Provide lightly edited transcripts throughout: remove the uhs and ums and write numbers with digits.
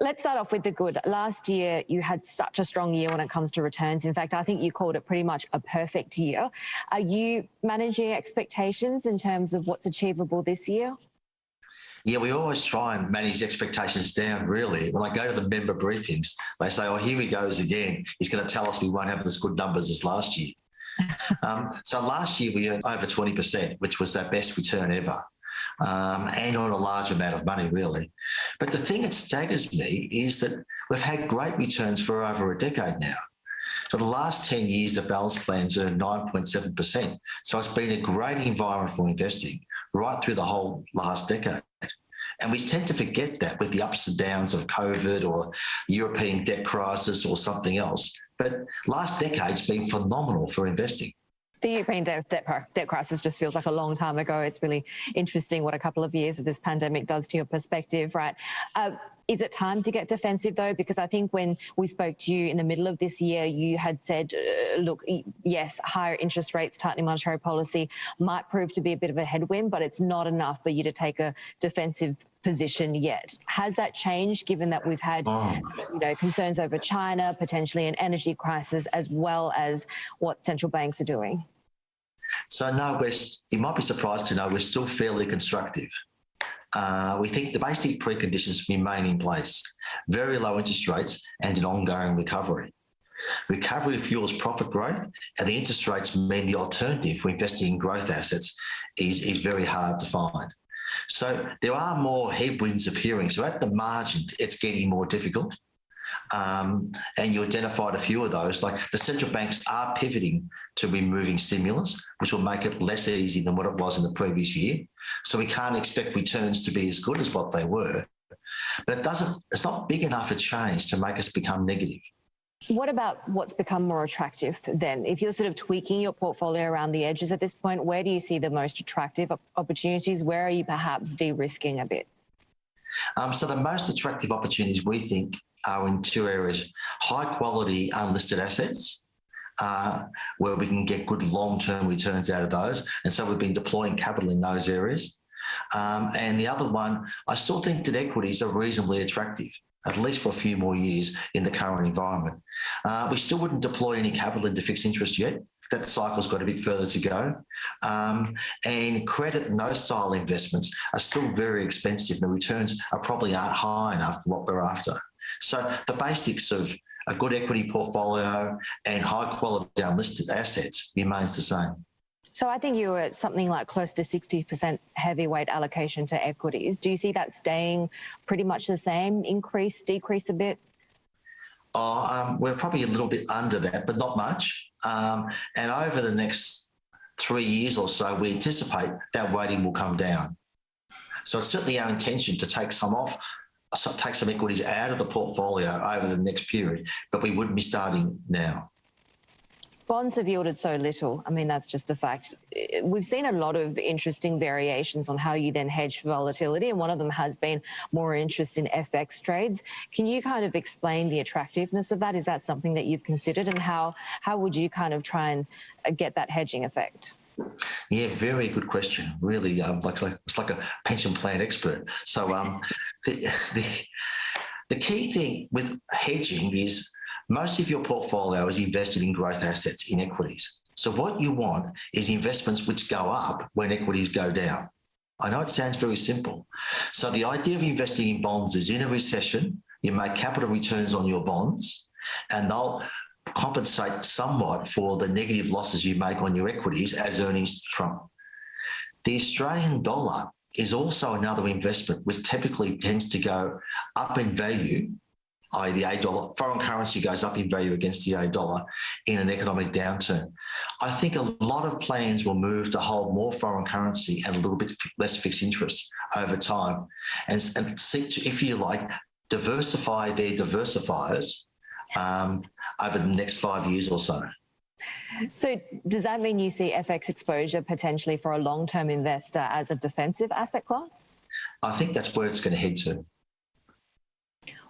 Let's start off with the good. Last year, you had such a strong year when it comes to returns. In fact, I think you called it pretty much a perfect year. Are you managing expectations in terms of what's achievable this year? Yeah, we always try and manage expectations down, really. When I go to the member briefings, they say, oh, here he goes again. He's going to tell us we won't have as good numbers as last year. So last year we earned over 20%, which was our best return ever. And on a large amount of money, really. But the thing that staggers me is that we've had great returns for over a decade now. For the last 10 years, the balance plan's earned 9.7%. So it's been a great environment for investing right through the whole last decade. And we tend to forget that with the ups and downs of COVID or European debt crisis or something else. But last decade's been phenomenal for investing. The European debt crisis just feels like a long time ago. It's really interesting what a couple of years of this pandemic does to your perspective, right? Is it time to get defensive, though? Because I think when we spoke to you in the middle of this year, you had said, look, yes, higher interest rates, tightening monetary policy might prove to be a bit of a headwind, but it's not enough for you to take a defensive position yet. Has that changed, given that we've had concerns over China, potentially an energy crisis, as well as what central banks are doing? So no, you might be surprised to know we're still fairly constructive. We think the basic preconditions remain in place: very low interest rates and an ongoing recovery. Recovery fuels profit growth, and the interest rates mean the alternative for investing in growth assets is very hard to find. So there are more headwinds appearing. So at the margin, it's getting more difficult. And you identified a few of those, like the central banks are pivoting to removing stimulus, which will make it less easy than what it was in the previous year. So we can't expect returns to be as good as what they were. But it's not big enough a change to make us become negative. What about what's become more attractive then? If you're sort of tweaking your portfolio around the edges at this point, where do you see the most attractive opportunities? Where are you perhaps de-risking a bit? So the most attractive opportunities we think are in two areas: high quality unlisted assets, where we can get good long-term returns out of those. And so we've been deploying capital in those areas. And the other one, I still think that equities are reasonably attractive, at least for a few more years in the current environment. We still wouldn't deploy any capital into fixed interest yet. That cycle's got a bit further to go. And credit and those style investments are still very expensive. The returns are probably aren't high enough for what we're after. So the basics of a good equity portfolio and high quality unlisted assets remains the same. So I think you were at something like close to 60% heavyweight allocation to equities. Do you see that staying pretty much the same, increase, decrease a bit? We're probably a little bit under that, but not much. And over the next 3 years or so, we anticipate that weighting will come down. So it's certainly our intention to take some equities out of the portfolio over the next period, but we wouldn't be starting now. Bonds have yielded so little. I mean, that's just a fact. We've seen a lot of interesting variations on how you then hedge volatility, and one of them has been more interest in FX trades. Can you kind of explain the attractiveness of that? Is that something that you've considered, and how would you kind of try and get that hedging effect? Yeah, very good question. Really, it's like a pension plan expert. So the key thing with hedging is most of your portfolio is invested in growth assets, in equities. So what you want is investments which go up when equities go down. I know it sounds very simple. So the idea of investing in bonds is in a recession, you make capital returns on your bonds, and they'll compensate somewhat for the negative losses you make on your equities as earnings trump. The Australian dollar is also another investment which typically tends to go up in value, i.e. the A-dollar, foreign currency goes up in value against the A-dollar in an economic downturn. I think a lot of plans will move to hold more foreign currency and a little bit less fixed interest over time and seek to, if you like, diversify their diversifiers over the next 5 years or so. So does that mean you see FX exposure potentially for a long-term investor as a defensive asset class? I think that's where it's going to head to.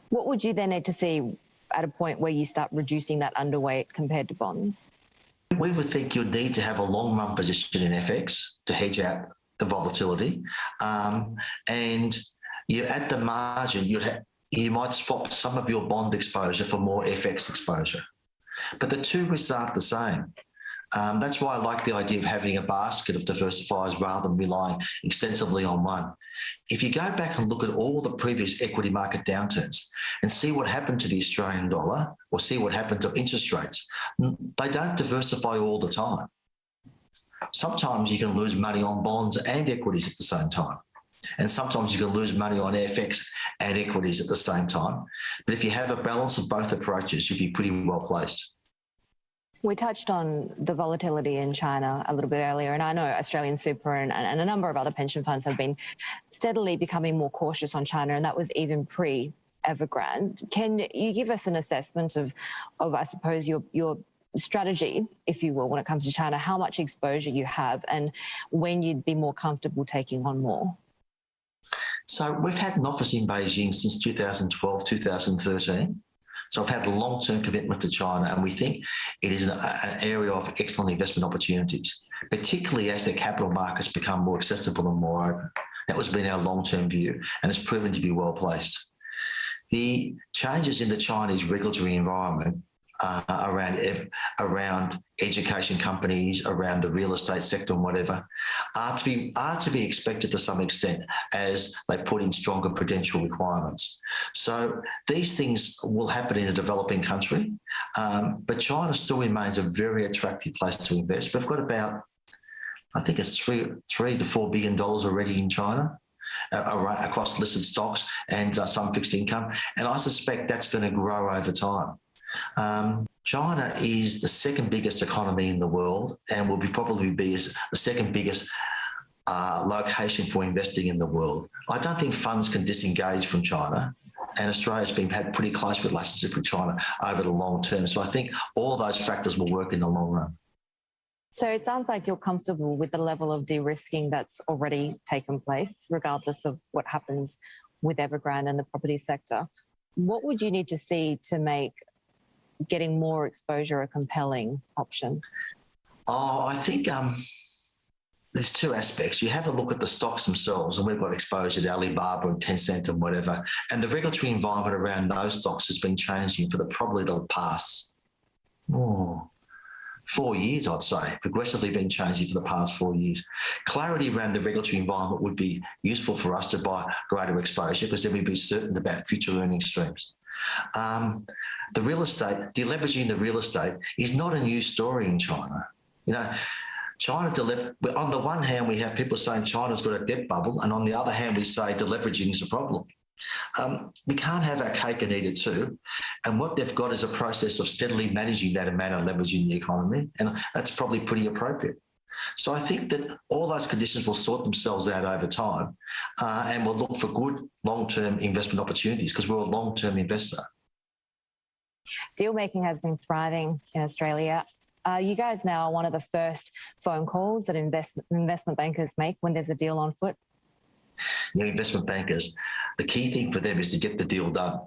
What would you then need to see at a point where you start reducing that underweight compared to bonds? We would think you'd need to have a long-run position in FX to hedge out the volatility. And you, at the margin, you might swap some of your bond exposure for more FX exposure. But the two risks aren't the same. That's why I like the idea of having a basket of diversifiers rather than relying extensively on one. If you go back and look at all the previous equity market downturns and see what happened to the Australian dollar or see what happened to interest rates, they don't diversify all the time. Sometimes you can lose money on bonds and equities at the same time. And sometimes you can lose money on FX and equities at the same time. But if you have a balance of both approaches, you'll be pretty well placed. We touched on the volatility in China a little bit earlier, and I know Australian Super and a number of other pension funds have been steadily becoming more cautious on China, and that was even pre-Evergrande. Can you give us an assessment of I suppose, your strategy, if you will, when it comes to China, how much exposure you have and when you'd be more comfortable taking on more? So we've had an office in Beijing since 2012, 2013. So I've had a long-term commitment to China, and we think it is an area of excellent investment opportunities, particularly as the capital markets become more accessible and more open. That has been our long-term view, and it's proven to be well placed. The changes in the Chinese regulatory environment around education companies, around the real estate sector and whatever, are to be expected to some extent as they put in stronger prudential requirements. So these things will happen in a developing country, but China still remains a very attractive place to invest. We've got about, I think it's $3 to $4 billion already in China. Across listed stocks and some fixed income, and I suspect that's going to grow over time. China is the second biggest economy in the world and will probably be the second biggest location for investing in the world. I don't think funds can disengage from China, and Australia's had pretty close relationship with China over the long term. So I think all those factors will work in the long run. So it sounds like you're comfortable with the level of de-risking that's already taken place, regardless of what happens with Evergrande and the property sector. What would you need to see to make getting more exposure a compelling option? Oh, I think there's two aspects. You have a look at the stocks themselves, and we've got exposure to Alibaba and Tencent and whatever, and the regulatory environment around those stocks has been changing for probably the past 4 years, I'd say, progressively been changing for the past 4 years. Clarity around the regulatory environment would be useful for us to buy greater exposure, because then we'd be certain about future earning streams. The real estate, deleveraging the real estate is not a new story in China. You know, China, on the one hand, we have people saying China's got a debt bubble, and on the other hand, we say deleveraging is a problem. We can't have our cake and eat it too. And what they've got is a process of steadily managing that amount of leverage in the economy, and that's probably pretty appropriate. So I think that all those conditions will sort themselves out over time, and we'll look for good long-term investment opportunities because we're a long-term investor. Deal making has been thriving in Australia. You guys now are one of the first phone calls that investment bankers make when there's a deal on foot. You know, investment bankers, the key thing for them is to get the deal done.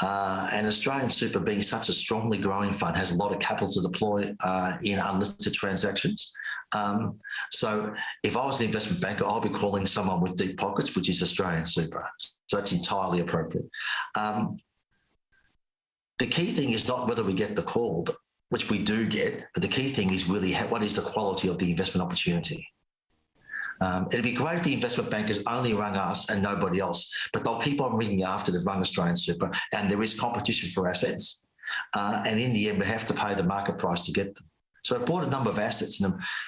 And Australian Super, being such a strongly growing fund, has a lot of capital to deploy in unlisted transactions. So if I was an investment banker, I'll be calling someone with deep pockets, which is Australian Super. So that's entirely appropriate. The key thing is not whether we get the call, which we do get, but the key thing is really what is the quality of the investment opportunity. It'd be great if the investment bankers only rang us and nobody else, but they'll keep on ringing after they've rung Australian Super, and there is competition for assets. And in the end, we have to pay the market price to get them. So I bought a number of assets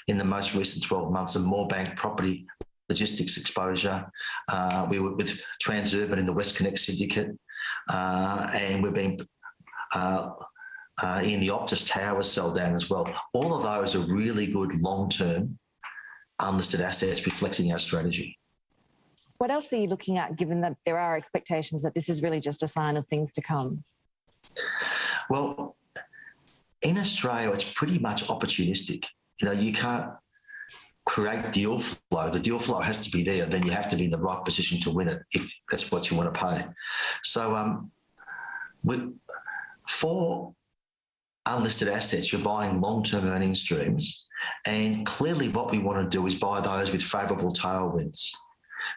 in the most recent 12 months, and more bank property logistics exposure. We were with Transurban in the WestConnect syndicate, and we've been in the Optus Towers sell down as well. All of those are really good long-term unlisted assets reflecting our strategy. What else are you looking at, given that there are expectations that this is really just a sign of things to come? Well, in Australia, it's pretty much opportunistic. You know, you can't create deal flow. The deal flow has to be there. Then you have to be in the right position to win it if that's what you want to pay. So for unlisted assets, you're buying long-term earning streams. And clearly what we want to do is buy those with favourable tailwinds.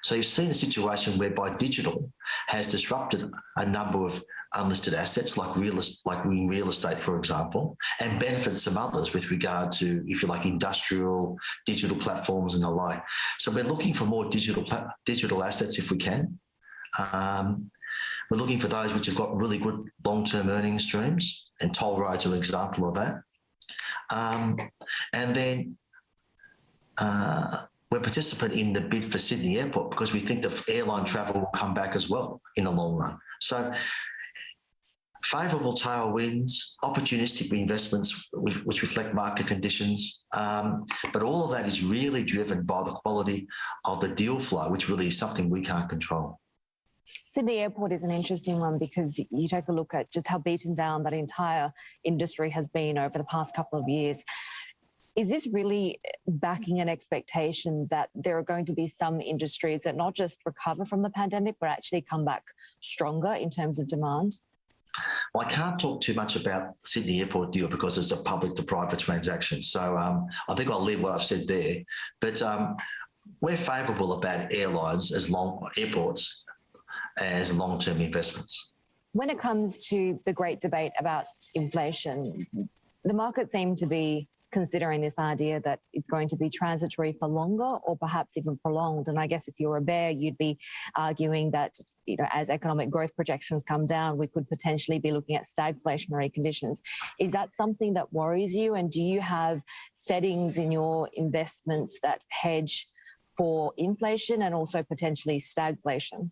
So you've seen a situation whereby digital has disrupted a number of unlisted assets like real estate, for example, and benefited some others with regard to, if you like, industrial digital platforms and the like. So we're looking for more digital assets if we can. We're looking for those which have got really good long-term earning streams, and toll roads are an example of that. And then we're participating in the bid for Sydney Airport because we think that airline travel will come back as well in the long run. So favourable tailwinds, opportunistic investments which reflect market conditions, but all of that is really driven by the quality of the deal flow, which really is something we can't control. Sydney Airport is an interesting one because you take a look at just how beaten down that entire industry has been over the past couple of years. Is this really backing an expectation that there are going to be some industries that not just recover from the pandemic, but actually come back stronger in terms of demand? Well, I can't talk too much about the Sydney Airport deal because it's a public to private transaction. So I think I'll leave what I've said there. But we're favourable about airlines airports as long-term investments. When it comes to the great debate about inflation, the market seemed to be considering this idea that it's going to be transitory for longer or perhaps even prolonged. And I guess if you're a bear, you'd be arguing that, you know, as economic growth projections come down, we could potentially be looking at stagflationary conditions. Is that something that worries you? And do you have settings in your investments that hedge for inflation and also potentially stagflation?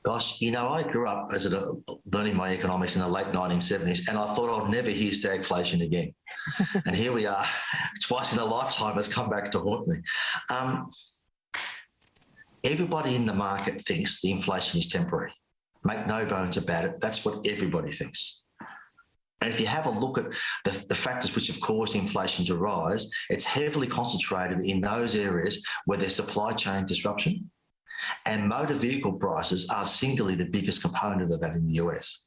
Gosh, you know, I grew up as learning my economics in the late 1970s, and I thought I'd never hear stagflation again. And here we are, twice in a lifetime has come back to haunt me. Everybody in the market thinks the inflation is temporary. Make no bones about it. That's what everybody thinks. And if you have a look at the factors which have caused inflation to rise, it's heavily concentrated in those areas where there's supply chain disruption. And motor vehicle prices are singularly the biggest component of that in the US.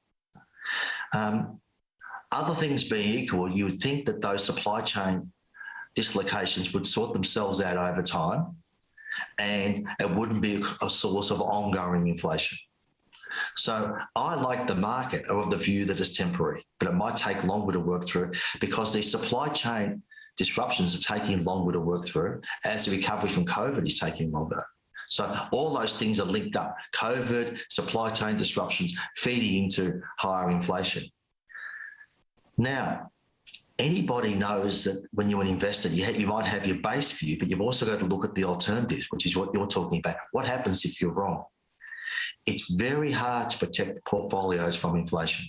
Other things being equal, you would think that those supply chain dislocations would sort themselves out over time and it wouldn't be a source of ongoing inflation. So I like the market of the view that it's temporary, but it might take longer to work through because these supply chain disruptions are taking longer to work through as the recovery from COVID is taking longer. So all those things are linked up. COVID, supply chain disruptions feeding into higher inflation. Now, anybody knows that when you're an investor, you might have your base view, but you've also got to look at the alternatives, which is what you're talking about. What happens if you're wrong? It's very hard to protect portfolios from inflation.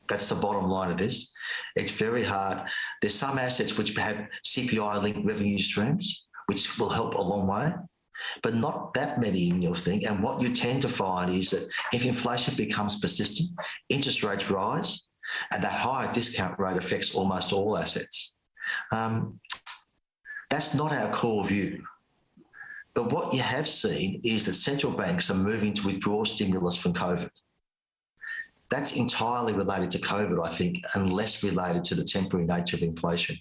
That's the bottom line of this. It's very hard. There's some assets which have CPI-linked revenue streams, which will help a long way, but not that many in your thing. And what you tend to find is that if inflation becomes persistent, interest rates rise, and that higher discount rate affects almost all assets. That's not our core view. But what you have seen is that central banks are moving to withdraw stimulus from COVID. That's entirely related to COVID, I think, and less related to the temporary nature of inflation.